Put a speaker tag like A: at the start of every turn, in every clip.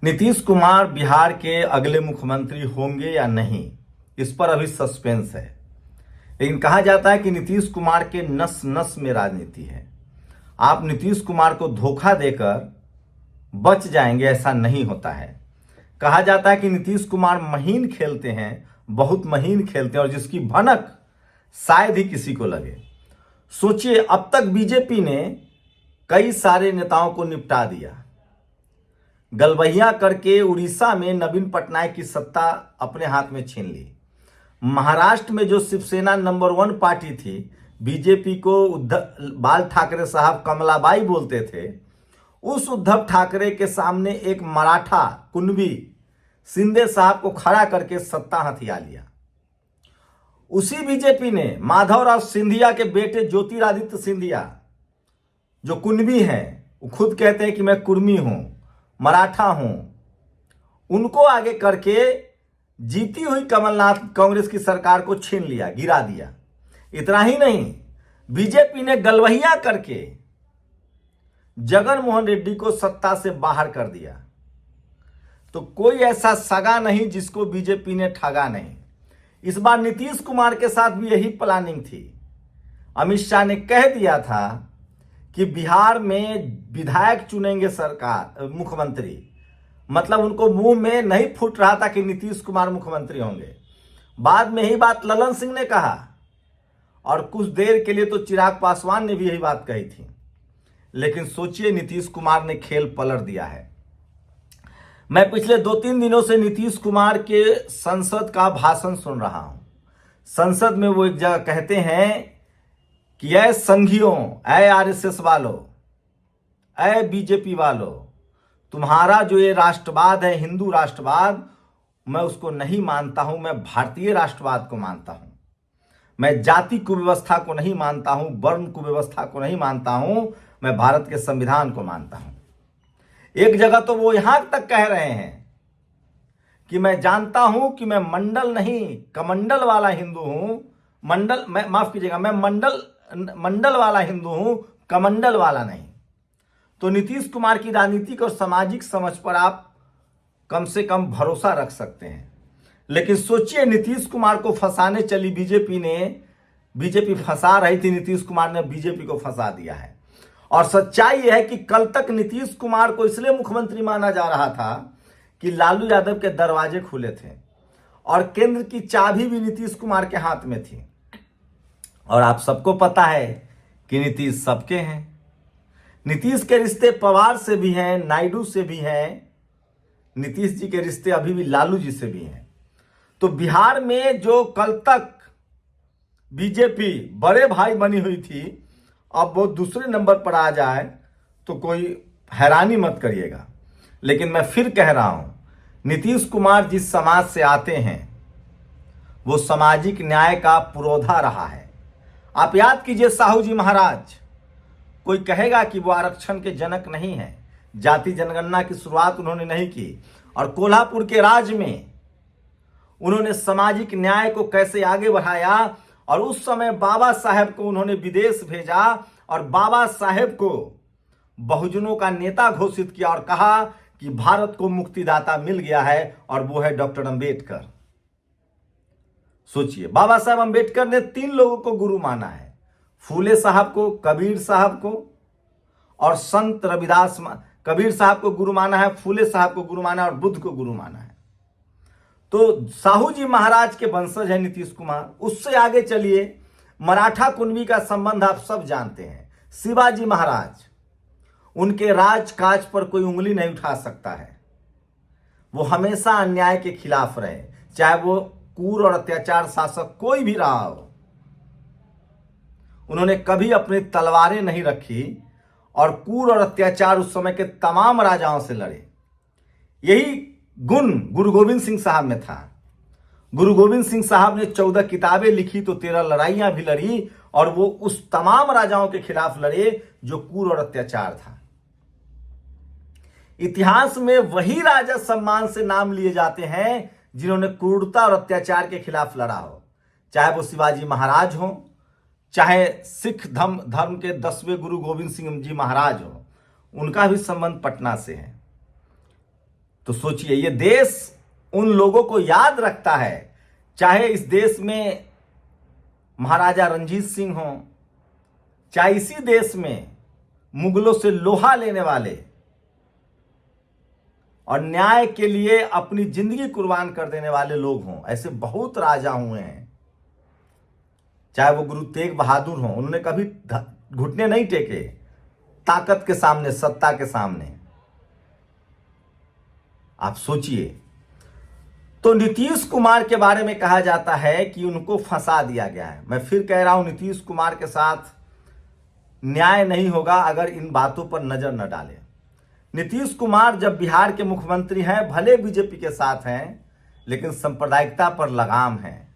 A: नीतीश कुमार बिहार के अगले मुख्यमंत्री होंगे या नहीं, इस पर अभी सस्पेंस है। लेकिन कहा जाता है कि नीतीश कुमार के नस नस में राजनीति है। आप नीतीश कुमार को धोखा देकर बच जाएंगे, ऐसा नहीं होता है। कहा जाता है कि नीतीश कुमार महीन खेलते हैं, बहुत महीन खेलते हैं, और जिसकी भनक शायद ही किसी को लगे। सोचिए, अब तक बीजेपी ने कई सारे नेताओं को निपटा दिया। गलबहिया करके उड़ीसा में नवीन पटनायक की सत्ता अपने हाथ में छीन ली। महाराष्ट्र में जो शिवसेना नंबर 1 पार्टी थी, बीजेपी को बाल ठाकरे साहब कमलाबाई बोलते थे, उस उद्धव ठाकरे के सामने एक मराठा कुणबी शिंदे साहब को खड़ा करके सत्ता हथिया लिया। उसी बीजेपी ने माधवराव सिंधिया के बेटे ज्योतिरादित्य सिंधिया, जो कुणबी हैं, वो खुद कहते हैं कि मैं कुर्मी हूं, मराठा हूं, उनको आगे करके जीती हुई कमलनाथ कांग्रेस की सरकार को छीन लिया, गिरा दिया। इतना ही नहीं, बीजेपी ने गलबहिया करके जगन मोहन रेड्डी को सत्ता से बाहर कर दिया। तो कोई ऐसा सगा नहीं जिसको बीजेपी ने ठगा नहीं। इस बार नीतीश कुमार के साथ भी यही प्लानिंग थी। अमित शाह ने कह दिया था कि बिहार में विधायक चुनेंगे सरकार मुख्यमंत्री, मतलब उनको मुंह में नहीं फूट रहा था कि नीतीश कुमार मुख्यमंत्री होंगे। बाद में यही बात ललन सिंह ने कहा, और कुछ देर के लिए तो चिराग पासवान ने भी यही बात कही थी। लेकिन सोचिए, नीतीश कुमार ने खेल पलट दिया है। मैं पिछले 2-3 दिनों से नीतीश कुमार के संसद का भाषण सुन रहा हूं। संसद में वो एक जगह कहते हैं कि ऐ संघियों, ऐ आरएसएस वालों, ऐ बीजेपी वालों, तुम्हारा जो ये राष्ट्रवाद है, हिंदू राष्ट्रवाद, मैं उसको नहीं मानता हूं। मैं भारतीय राष्ट्रवाद को मानता हूं। मैं जाति कुव्यवस्था को नहीं मानता हूं, वर्ण कुव्यवस्था को नहीं मानता हूं। मैं भारत के संविधान को मानता हूं। एक जगह तो वो यहां तक कह रहे हैं कि मैं जानता हूं कि मैं मंडल नहीं कमंडल वाला हिंदू हूं। माफ कीजिएगा, मैं मंडल वाला हिंदू हूं, कमंडल वाला नहीं। तो नीतीश कुमार की राजनीतिक और सामाजिक समझ पर आप कम से कम भरोसा रख सकते हैं। लेकिन सोचिए, नीतीश कुमार को फंसाने चली बीजेपी फंसा रही थी, नीतीश कुमार ने बीजेपी को फंसा दिया है। और सच्चाई यह है कि कल तक नीतीश कुमार को इसलिए मुख्यमंत्री माना जा रहा था कि लालू यादव के दरवाजे खुले थे और केंद्र की चाबी भी नीतीश कुमार के हाथ में थी। और आप सबको पता है कि नीतीश सबके हैं। नीतीश के रिश्ते पवार से भी हैं, नायडू से भी हैं। नीतीश जी के रिश्ते अभी भी लालू जी से भी हैं। तो बिहार में जो कल तक बीजेपी बड़े भाई बनी हुई थी, अब वो दूसरे नंबर पर आ जाए तो कोई हैरानी मत करिएगा। लेकिन मैं फिर कह रहा हूं, नीतीश कुमार जिस समाज से आते हैं वो सामाजिक न्याय का पुरोधा रहा है। आप याद कीजिए, साहू जी महाराज, कोई कहेगा कि वो आरक्षण के जनक नहीं है। जाति जनगणना की शुरुआत उन्होंने नहीं की, और कोल्हापुर के राज में उन्होंने सामाजिक न्याय को कैसे आगे बढ़ाया। और उस समय बाबा साहेब को उन्होंने विदेश भेजा और बाबा साहेब को बहुजनों का नेता घोषित किया और कहा कि भारत को मुक्तिदाता मिल गया है, और वो है डॉक्टर अंबेडकर। सोचिए, बाबा साहेब अंबेडकर ने 3 लोगों को गुरु माना है, फूले साहब को, कबीर साहब को और संत रविदास। कबीर साहब को गुरु माना है, फूले साहब को गुरु माना है और बुद्ध को गुरु माना है। तो साहू जी महाराज के वंशज है नीतीश कुमार। उससे आगे चलिए, मराठा कुणबी का संबंध आप सब जानते हैं। शिवाजी महाराज, उनके राजकाज पर कोई उंगली नहीं उठा सकता है। वो हमेशा अन्याय के खिलाफ रहे, चाहे वो क्रूर और अत्याचार शासक कोई भी रहा हो। उन्होंने कभी अपनी तलवारें नहीं रखी और क्रूर और अत्याचार उस समय के तमाम राजाओं से लड़े। यही गुण गुरु गोविंद सिंह साहब में था। गुरु गोविंद सिंह साहब ने 14 किताबें लिखी तो 13 लड़ाइयां भी लड़ी, और वो उस तमाम राजाओं के खिलाफ लड़े जो क्रूर और अत्याचार था। इतिहास में वही राजा सम्मान से नाम लिए जाते हैं जिन्होंने क्रूरता और अत्याचार के खिलाफ लड़ा हो, चाहे वो शिवाजी महाराज हो, चाहे सिख धर्म के 10वें गुरु गोविंद सिंह जी महाराज हो। उनका भी संबंध पटना से है। तो सोचिए, ये देश उन लोगों को याद रखता है, चाहे इस देश में महाराजा रंजीत सिंह हो, चाहे इसी देश में मुगलों से लोहा लेने वाले और न्याय के लिए अपनी जिंदगी कुर्बान कर देने वाले लोग हों। ऐसे बहुत राजा हुए हैं, चाहे वो गुरु तेग बहादुर हों, उन्होंने कभी घुटने नहीं टेके ताकत के सामने, सत्ता के सामने। आप सोचिए, तो नीतीश कुमार के बारे में कहा जाता है कि उनको फंसा दिया गया है। मैं फिर कह रहा हूं, नीतीश कुमार के साथ न्याय नहीं होगा अगर इन बातों पर नजर न डालें। नीतीश कुमार जब बिहार के मुख्यमंत्री हैं, भले बीजेपी के साथ हैं, लेकिन सांप्रदायिकता पर लगाम है,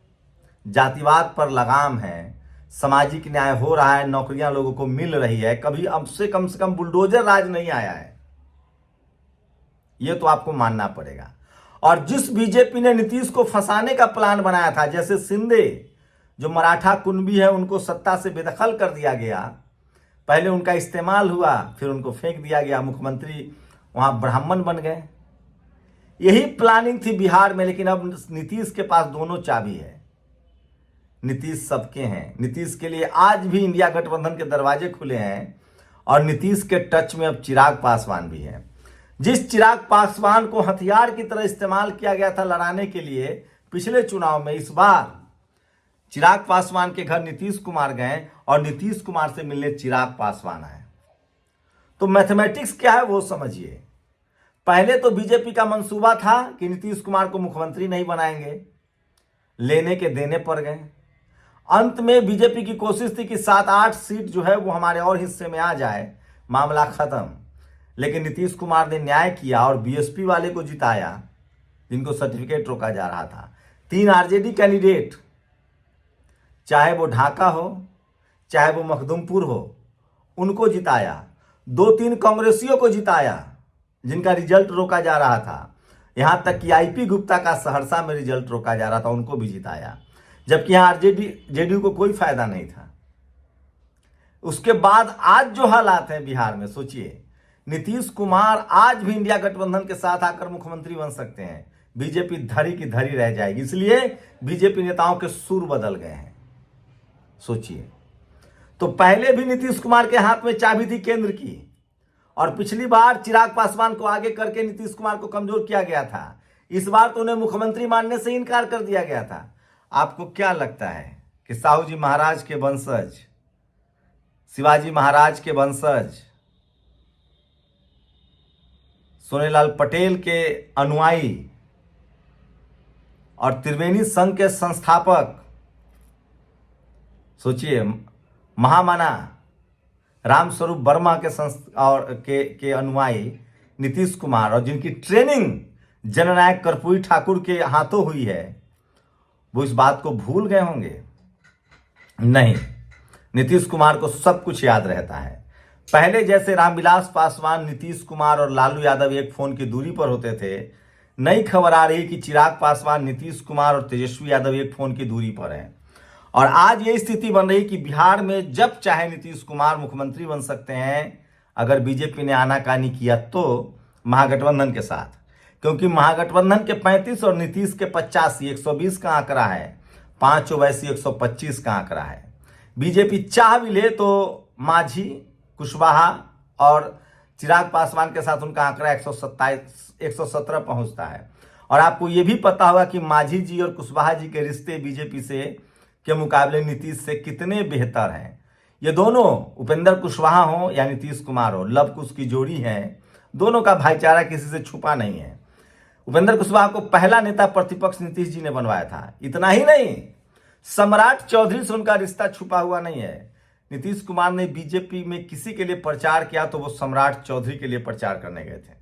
A: जातिवाद पर लगाम है, सामाजिक न्याय हो रहा है, नौकरियां लोगों को मिल रही है, कभी अब से कम बुलडोजर राज नहीं आया है, यह तो आपको मानना पड़ेगा। और जिस बीजेपी ने नीतीश को फंसाने का प्लान बनाया था, जैसे शिंदे जो मराठा कुनबी है, उनको सत्ता से बेदखल कर दिया गया, पहले उनका इस्तेमाल हुआ, फिर उनको फेंक दिया गया, मुख्यमंत्री वहां ब्राह्मण बन गए। यही प्लानिंग थी बिहार में। लेकिन अब नीतीश के पास दोनों चाबी है, नीतीश सबके हैं। नीतीश के लिए आज भी इंडिया गठबंधन के दरवाजे खुले हैं और नीतीश के टच में अब चिराग पासवान भी है। जिस चिराग पासवान को हथियार की तरह इस्तेमाल किया गया था लड़ाने के लिए पिछले चुनाव में, इस बार चिराग पासवान के घर नीतीश कुमार गए और नीतीश कुमार से मिलने चिराग पासवान आए। तो मैथमेटिक्स क्या है वो समझिए। पहले तो बीजेपी का मंसूबा था कि नीतीश कुमार को मुख्यमंत्री नहीं बनाएंगे, लेने के देने पड़ गए। अंत में बीजेपी की कोशिश थी कि 7-8 सीट जो है वो हमारे और हिस्से में आ जाए, मामला खत्म। लेकिन नीतीश कुमार ने न्याय किया और बीएसपी वाले को जिताया, जिनको सर्टिफिकेट रोका जा रहा था। 3 आरजेडी कैंडिडेट, चाहे वो ढाका हो, चाहे वो मखदुमपुर हो, उनको जिताया। 2-3 कांग्रेसियों को जिताया जिनका रिजल्ट रोका जा रहा था। यहां तक कि आईपी गुप्ता का सहरसा में रिजल्ट रोका जा रहा था, उनको भी जिताया, जबकि यहां जेडीयू को कोई फायदा नहीं था। उसके बाद आज जो हालात हैं बिहार में, सोचिए, नीतीश कुमार आज भी इंडिया गठबंधन के साथ आकर मुख्यमंत्री बन सकते हैं, बीजेपी धरी की धरी रह जाएगी। इसलिए बीजेपी नेताओं के सुर बदल गए हैं। सोचिए, तो पहले भी नीतीश कुमार के हाथ में चाबी थी केंद्र की, और पिछली बार चिराग पासवान को आगे करके नीतीश कुमार को कमजोर किया गया था। इस बार तो उन्हें मुख्यमंत्री मानने से इनकार कर दिया गया था। आपको क्या लगता है कि साहू जी महाराज के वंशज, शिवाजी महाराज के वंशज, सोनेलाल पटेल के अनुयायी और त्रिवेणी संघ के संस्थापक, सोचिए, महामना रामस्वरूप वर्मा के अनुयायी नीतीश कुमार, और जिनकी ट्रेनिंग जननायक कर्पूरी ठाकुर के हाथों हुई है, वो इस बात को भूल गए होंगे? नहीं, नीतीश कुमार को सब कुछ याद रहता है। पहले जैसे रामविलास पासवान, नीतीश कुमार और लालू यादव एक फोन की दूरी पर होते थे, नई खबर आ रही कि चिराग पासवान, नीतीश कुमार और तेजस्वी यादव एक फोन की दूरी पर हैं। और आज ये स्थिति बन रही कि बिहार में जब चाहे नीतीश कुमार मुख्यमंत्री बन सकते हैं, अगर बीजेपी ने आनाकानी किया तो महागठबंधन के साथ, क्योंकि महागठबंधन के 35 और नीतीश के 85, 120 का आंकड़ा है, 5 ओवैसी 125 का आंकड़ा है। बीजेपी चाह भी ले तो मांझी, कुशवाहा और चिराग पासवान के साथ उनका आंकड़ा 117 पहुंचता है। और आपको यह भी पता होगा कि मांझी जी और कुशवाहा जी के रिश्ते बीजेपी से के मुकाबले नीतीश से कितने बेहतर हैं। ये दोनों, उपेंद्र कुशवाहा हो या नीतीश कुमार हो, लव कुश की जोड़ी है। दोनों का भाईचारा किसी से छुपा नहीं है। उपेंद्र कुशवाहा को पहला नेता प्रतिपक्ष नीतीश जी ने बनवाया था। इतना ही नहीं, सम्राट चौधरी से उनका रिश्ता छुपा हुआ नहीं है। नीतीश कुमार ने बीजेपी में किसी के लिए प्रचार किया तो वो सम्राट चौधरी के लिए प्रचार करने गए थे।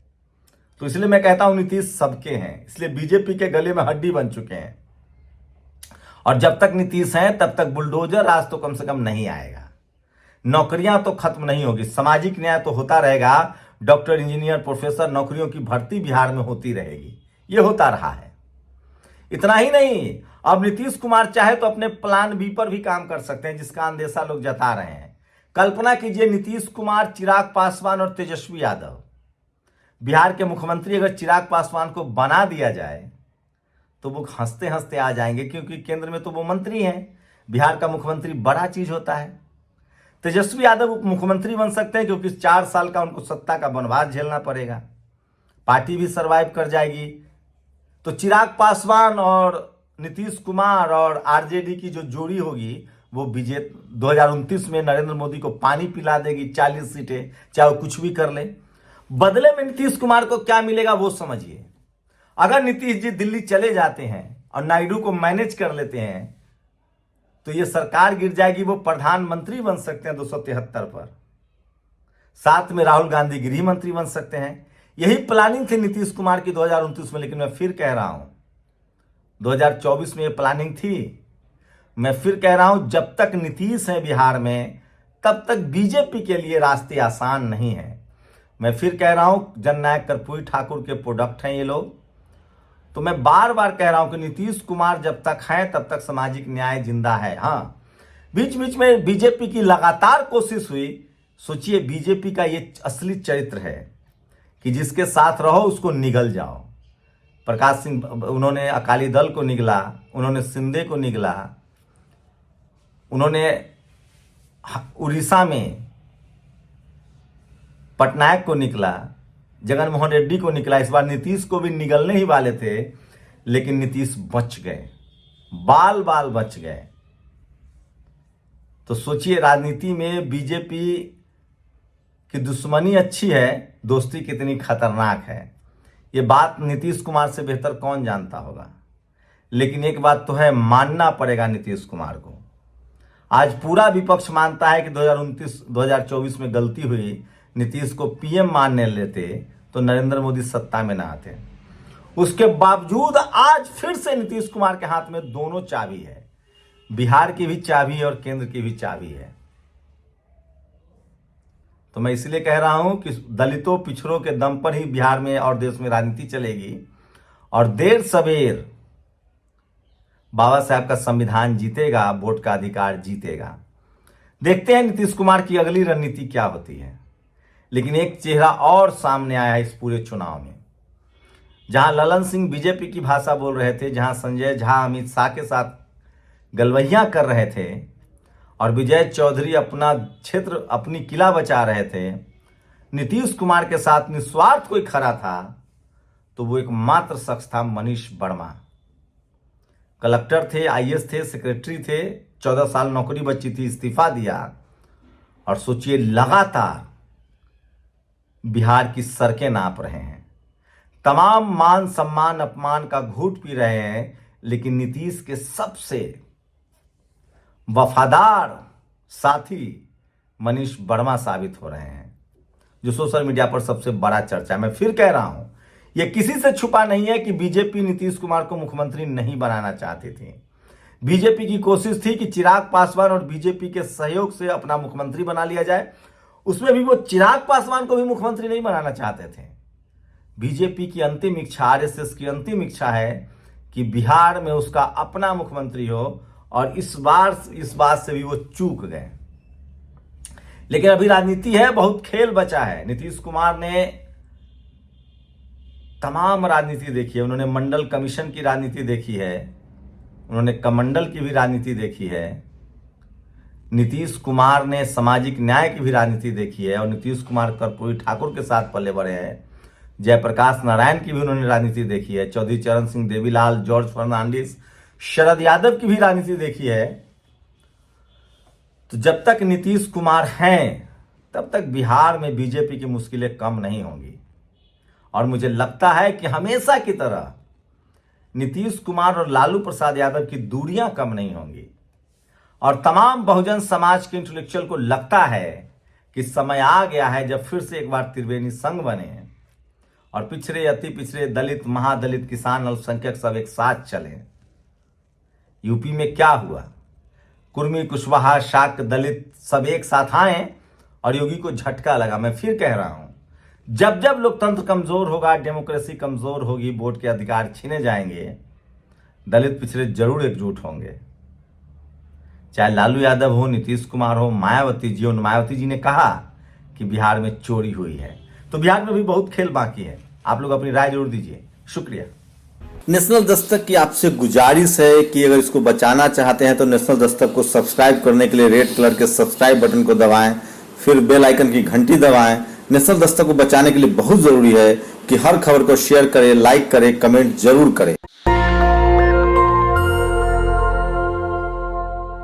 A: तो इसलिए मैं कहता हूं नीतीश सबके हैं, इसलिए बीजेपी के गले में हड्डी बन चुके हैं। और जब तक नीतीश हैं तब तक बुलडोजर राज तो कम से कम नहीं आएगा, नौकरियां तो खत्म नहीं होगी, सामाजिक न्याय तो होता रहेगा, डॉक्टर, इंजीनियर, प्रोफेसर नौकरियों की भर्ती बिहार में होती रहेगी। ये होता रहा है। इतना ही नहीं, अब नीतीश कुमार चाहे तो अपने प्लान बी पर भी काम कर सकते हैं, जिसका अंदेशा लोग जता रहे हैं। कल्पना कीजिए, नीतीश कुमार, चिराग पासवान और तेजस्वी यादव बिहार के मुख्यमंत्री अगर चिराग पासवान को बना दिया जाए तो वो हंसते हंसते आ जाएंगे, क्योंकि केंद्र में तो वो मंत्री हैं। बिहार का मुख्यमंत्री बड़ा चीज होता है। तेजस्वी यादव उप मुख्यमंत्री बन सकते हैं, क्योंकि 4 साल का उनको सत्ता का वनवास झेलना पड़ेगा, पार्टी भी सरवाइव कर जाएगी। तो चिराग पासवान और नीतीश कुमार और आरजेडी की जो जोड़ी होगी वो 2029 में नरेंद्र मोदी को पानी पिला देगी, 40 सीटें, चाहे वो कुछ भी कर ले। बदले में नीतीश कुमार को क्या मिलेगा वो समझिए। अगर नीतीश जी दिल्ली चले जाते हैं और नायडू को मैनेज कर लेते हैं तो ये सरकार गिर जाएगी, वो प्रधानमंत्री बन सकते हैं 273 पर, साथ में राहुल गांधी गृह मंत्री बन सकते हैं। यही प्लानिंग थी नीतीश कुमार की 2029 में, लेकिन मैं फिर कह रहा हूं 2024 में ये प्लानिंग थी। मैं फिर कह रहा हूं जब तक नीतीश है बिहार में तब तक बीजेपी के लिए रास्ते आसान नहीं है। मैं फिर कह रहा हूं जननायक कर्पूरी ठाकुर के प्रोडक्ट हैं ये लोग। तो मैं बार बार कह रहा हूं कि नीतीश कुमार जब तक हैं तब तक सामाजिक न्याय जिंदा है। हाँ, बीच बीच में बीजेपी की लगातार कोशिश हुई। सोचिए, बीजेपी का ये असली चरित्र है कि जिसके साथ रहो उसको निगल जाओ। प्रकाश सिंह, उन्होंने अकाली दल को निगला, उन्होंने शिंदे को निगला, उन्होंने उड़ीसा में पटनायक को निकला, जगन मोहन रेड्डी को निकला। इस बार नीतीश को भी निगलने ही वाले थे, लेकिन नीतीश बच गए, बाल बाल बच गए। तो सोचिए, राजनीति में बीजेपी की दुश्मनी अच्छी है, दोस्ती कितनी खतरनाक है। ये बात नीतीश कुमार से बेहतर कौन जानता होगा। लेकिन एक बात तो है, मानना पड़ेगा नीतीश कुमार को। आज पूरा विपक्ष मानता है कि 2024 में गलती हुई, नीतीश को पीएम मानने लेते तो नरेंद्र मोदी सत्ता में ना आते। उसके बावजूद आज फिर से नीतीश कुमार के हाथ में दोनों चाबी है, बिहार की भी चाबी है और केंद्र की भी चाबी है। तो मैं इसलिए कह रहा हूं कि दलितों पिछड़ों के दम पर ही बिहार में और देश में राजनीति चलेगी, और देर सवेर बाबा साहब का संविधान जीतेगा, वोट का अधिकार जीतेगा। देखते हैं नीतीश कुमार की अगली रणनीति क्या होती है। लेकिन एक चेहरा और सामने आया है इस पूरे चुनाव में। जहां ललन सिंह बीजेपी की भाषा बोल रहे थे, जहां संजय झा अमित शाह के साथ गलवैया कर रहे थे और विजय चौधरी अपना क्षेत्र, अपनी किला बचा रहे थे, नीतीश कुमार के साथ निस्वार्थ कोई खड़ा था तो वो एकमात्र शख्स था मनीष वर्मा। कलेक्टर थे, आईएएस थे, सेक्रेटरी थे, 14 साल नौकरी बची थी, इस्तीफा दिया, और सोचिए लगातार बिहार की सड़कें नाप रहे हैं, तमाम मान सम्मान अपमान का घूंट पी रहे हैं, लेकिन नीतीश के सबसे वफादार साथी मनीष वर्मा साबित हो रहे हैं, जो सोशल मीडिया पर सबसे बड़ा चर्चा है। मैं फिर कह रहा हूं, यह किसी से छुपा नहीं है कि बीजेपी नीतीश कुमार को मुख्यमंत्री नहीं बनाना चाहती थी। बीजेपी की कोशिश थी कि चिराग पासवान और बीजेपी के सहयोग से अपना मुख्यमंत्री बना लिया जाए। उसमें भी वो चिराग पासवान को भी मुख्यमंत्री नहीं बनाना चाहते थे। बीजेपी की अंतिम इच्छा, आरएसएस की अंतिम इच्छा है कि बिहार में उसका अपना मुख्यमंत्री हो, और इस बात से भी वो चूक गए। लेकिन अभी राजनीति है, बहुत खेल बचा है। नीतीश कुमार ने तमाम राजनीति देखी है, उन्होंने मंडल कमीशन की राजनीति देखी है, उन्होंने कमंडल की भी राजनीति देखी है, नीतीश कुमार ने सामाजिक न्याय की भी राजनीति देखी है, और नीतीश कुमार कर्पूरी ठाकुर के साथ पले बड़े हैं। जयप्रकाश नारायण की भी उन्होंने राजनीति देखी है, चौधरी चरण सिंह देवीलाल, जॉर्ज फर्नांडिस, शरद यादव की भी राजनीति देखी है। तो जब तक नीतीश कुमार हैं तब तक बिहार में बीजेपी की मुश्किलें कम नहीं होंगी, और मुझे लगता है कि हमेशा की तरह नीतीश कुमार और लालू प्रसाद यादव की दूरियां कम नहीं होंगी, और तमाम बहुजन समाज के इंटेलेक्चुअल को लगता है कि समय आ गया है जब फिर से एक बार त्रिवेणी संघ बने और पिछड़े, अति पिछड़े, दलित, महादलित, किसान, अल्पसंख्यक सब एक साथ चले। यूपी में क्या हुआ? कुर्मी, कुशवाहा, शाक्त, दलित सब एक साथ आए और योगी को झटका लगा। मैं फिर कह रहा हूं, जब जब लोकतंत्र कमजोर होगा, डेमोक्रेसी कमजोर होगी, वोट के अधिकार छीने जाएंगे, दलित पिछड़े जरूर एकजुट होंगे। चाहे लालू यादव हो, नीतीश कुमार हो, मायावती जी हो। मायावती जी ने कहा कि बिहार में चोरी हुई है, तो बिहार में भी बहुत खेल बाकी है। आप लोग अपनी राय जरूर दीजिए। शुक्रिया। नेशनल दस्तक की आपसे गुजारिश है कि अगर इसको बचाना चाहते हैं तो नेशनल दस्तक को सब्सक्राइब करने के लिए रेड कलर के सब्सक्राइब बटन को दबाएं, फिर बेल आइकन की घंटी दबाएं। नेशनल दस्तक को बचाने के लिए बहुत जरूरी है कि हर खबर को शेयर करें, लाइक करें, कमेंट जरूर करें।